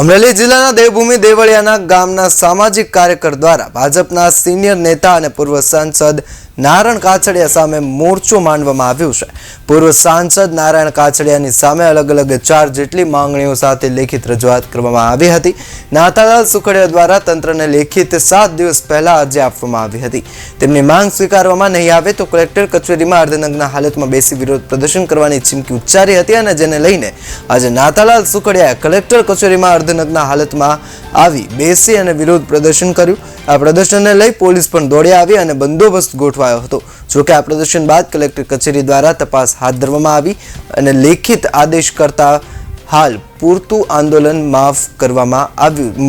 અમરેલી જિલ્લાના દેવભૂમિ દેવળિયાના ગામના સામાજિક કાર્યકર દ્વારા ભાજપના સિનિયર નેતા અને પૂર્વ સાંસદ નારાયણ કાછડિયા સામે મોરચો માંડવામાં આવ્યો છે। પૂર્વ સાંસદ નારાયણ કાછડિયાની સામે અલગ અલગ 4 જેટલી માંગણીઓ સાથે લેખિત રજૂઆત કરવામાં આવી હતી। નાથાલાલ સુખડિયા દ્વારા તંત્રને લેખિત 7 દિવસ પહેલા અરજી આપવામાં આવી હતી। તેમની માંગ સ્વીકારવામાં નહીં આવે તો કલેક્ટર કચેરીમાં અર્ધનગ્ન હાલતમાં બેસી વિરોધ પ્રદર્શન કરવાની ચીમકી ઉચ્ચારી હતી અને જેને લઈને આજે નાથાલાલ સુખડિયાએ કલેક્ટર કચેરીમાં અર્ધનગ્ન હાલતમાં આવી બેસી અને વિરોધ પ્રદર્શન કર્યું। આ પ્રદર્શનને લઈ પોલીસ પણ દોડી આવી અને બંદોબસ્ત ગોઠવાયો હતો। જો કે આ પ્રદર્શન બાદ કલેક્ટર કચેરી દ્વારા તપાસ હાથ ધરવામાં આવી અને લેખિત આદેશ કરતા હાલ પૂરતું આંદોલન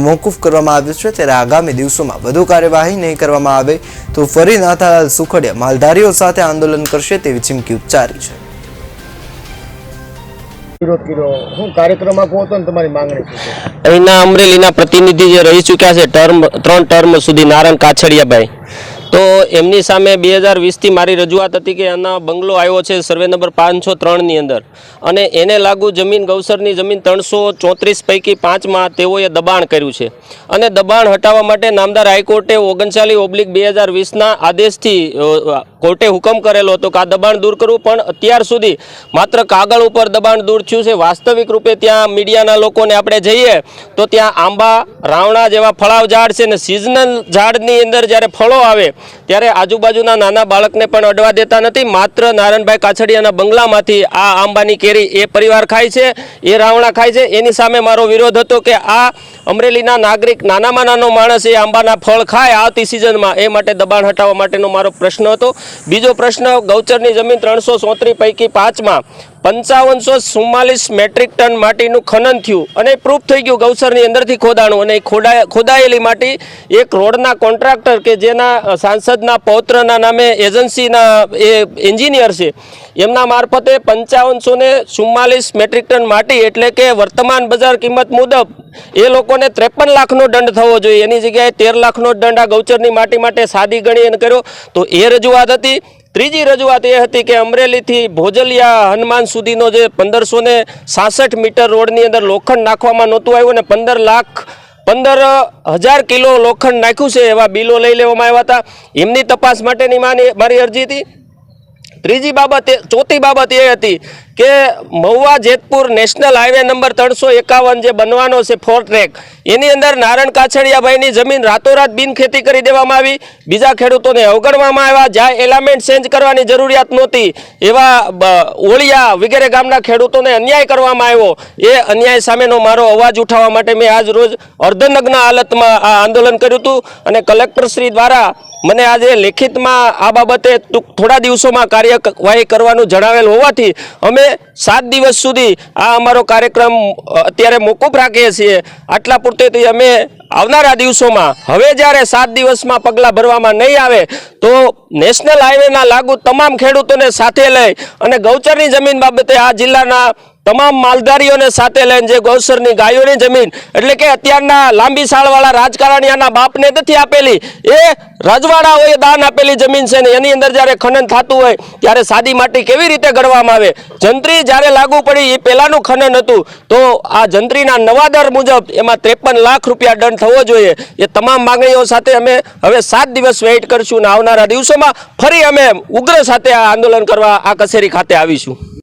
મોકૂફ કરવામાં આવ્યું છે। ત્યારે આગામી દિવસોમાં વધુ કાર્યવાહી નહીં કરવામાં આવે તો ફરી નાથાલાલ સુખડિયા માલધારીઓ સાથે આંદોલન કરશે તેવી ચીમકી ઉચ્ચારી છે। અહીંના અમરેલીના પ્રતિનિધિ જે રહી ચૂક્યા છે 3 ટર્મ સુધી નારાયણ કાછડિયાભાઈ, તો એમની સામે 2020થી મારી રજૂઆત હતી કે આના બંગલો આવ્યો છે સર્વે નંબર 503ની અંદર અને એને લાગુ જમીન ગૌસરની જમીન 334 પૈકી 5માં તેઓએ દબાણ કર્યું છે અને દબાણ હટાવવા માટે નામદાર હાઈકોર્ટે 39/2020ના આદેશથી કોર્ટે હુકમ કરેલો હતો કે આ દબાણ દૂર કરવું, પણ અત્યાર સુધી માત્ર કાગળ ઉપર દબાણ દૂર થયું છે। વાસ્તવિક રૂપે ત્યાં મીડિયાના લોકોને આપણે જઈએ તો ત્યાં આંબા, રાવણા જેવા ફળાવ ઝાડ છે ને સિઝનલ ઝાડની અંદર જ્યારે ફળો આવે ત્યારે આજુબાજુના નાના બાળકને પણ અડવા દેતા નથી। માત્ર નારાયણભાઈ કાછડિયાના બંગલામાંથી આ આંબાની કેરી એ પરિવાર ખાય છે, એ રાવણા ખાય છે। એની સામે મારો વિરોધ હતો કે આ અમરેલીના નાગરિક નાનામાં નાનો માણસ એ આંબાના ફળ ખાય આવતી સિઝનમાં, એ માટે દબાણ હટાવવા માટેનો મારો પ્રશ્ન હતો। બીજો પ્રશ્ન, ગૌચરની જમીન 334 પૈકી 5માં 5544 મેટ્રિક ટન માટીનું ખનન થયું અને પ્રૂફ થઈ ગયું ગૌચરની અંદરથી ખોદાણું, અને ખોદાયેલી માટી એક રોડના કોન્ટ્રાક્ટર કે જેના સાંસદના પૌત્રના નામે એજન્સીના એ એન્જિનિયર છે એમના મારફતે 5544 મેટ્રિક ટન માટી એટલે કે વર્તમાન બજાર કિંમત મુજબ એ લોકોને 53 લાખનો દંડ થવો જોઈએ, એની જગ્યાએ 13 લાખનો દંડ આ ગૌચરની માટી માટે સાદી ગણી અને કર્યો। તો એ રજૂઆત હતી। ત્રીજી રજૂઆત એ હતી કે અમરેલીથી ભોજલિયા હનુમાન સુધીનો જે 1566 મીટર રોડની અંદર લોખંડ નાખવામાં નહોતું આવ્યું અને 15,000 કિલો લોખંડ નાખ્યું છે એવા બિલો લઈ લેવામાં આવ્યા હતા। એમની તપાસ માટેની મારી અરજી હતી। ચોથી બાબત એ હતી કે Mahuva Jetpur national highway number 351 જે બનવાનો છે 4 ટ્રેક, એની અંદર નારાયણ કાછડિયાભાઈની જમીન રાતોરાત બિનખેતી કરી દેવામાં આવી, બીજા ખેડૂતોને અવગણવામાં આવ્યા। જ્યાં એલામેન્ટ ચેન્જ કરવાની જરૂરિયાત નહોતી એવા ઓળિયા વગેરે ગામના ખેડૂતોને અન્યાય કરવામાં આવ્યો। એ અન્યાય સામેનો મારો અવાજ ઉઠાવવા માટે મેં આજ રોજ અર્ધનગ્ન હાલતમાં આ આંદોલન કર્યું હતું અને કલેક્ટરશ્રી દ્વારા મને આજે લેખિતમાં આ બાબતે થોડા દિવસોમાં કાર્યવાહી કરવાનું જણાવેલ હોવાથી અમે 7 દિવસ સુધી આ અમારો કાર્યક્રમ અત્યારે મોકૂફ રાખીએ છીએ। આટલા પૂરતેથી અમે આવનારા દિવસોમાં હવે જ્યારે 7 દિવસમાં પગલાં ભરવામાં નહીં આવે તો નેશનલ હાઈવેના લાગુ તમામ ખેડૂતોને સાથે લઈ અને ગૌચરની જમીન બાબતે આ જિલ્લાના તમામ માલધારીઓને સાથે લઈને જે ગૌચરની ગાયોની જમીન એટલે કે અત્યારના લાંબી સાળવાળા રાજકારણીઓના બાપને નથી આપેલી, એ રજવાડાઓએ દાન આપેલી જમીન છે ને એની અંદર જ્યારે ખનન થતું હોય ત્યારે સાદી માટી કેવી રીતે ગણવામાં આવે? જંત્રી જ્યારે લાગુ પડી એ પહેલાંનું ખનન હતું, તો આ જંત્રીના નવા દર મુજબ એમાં 53 લાખ રૂપિયા દંડ થવો જોઈએ। એ તમામ માંગણીઓ સાથે અમે હવે 7 દિવસ વેઇટ કરશું અને આવનારા દિવસોમાં ફરી અમે ઉગ્ર સાથે આ આંદોલન કરવા આ કચેરી ખાતે આવીશું।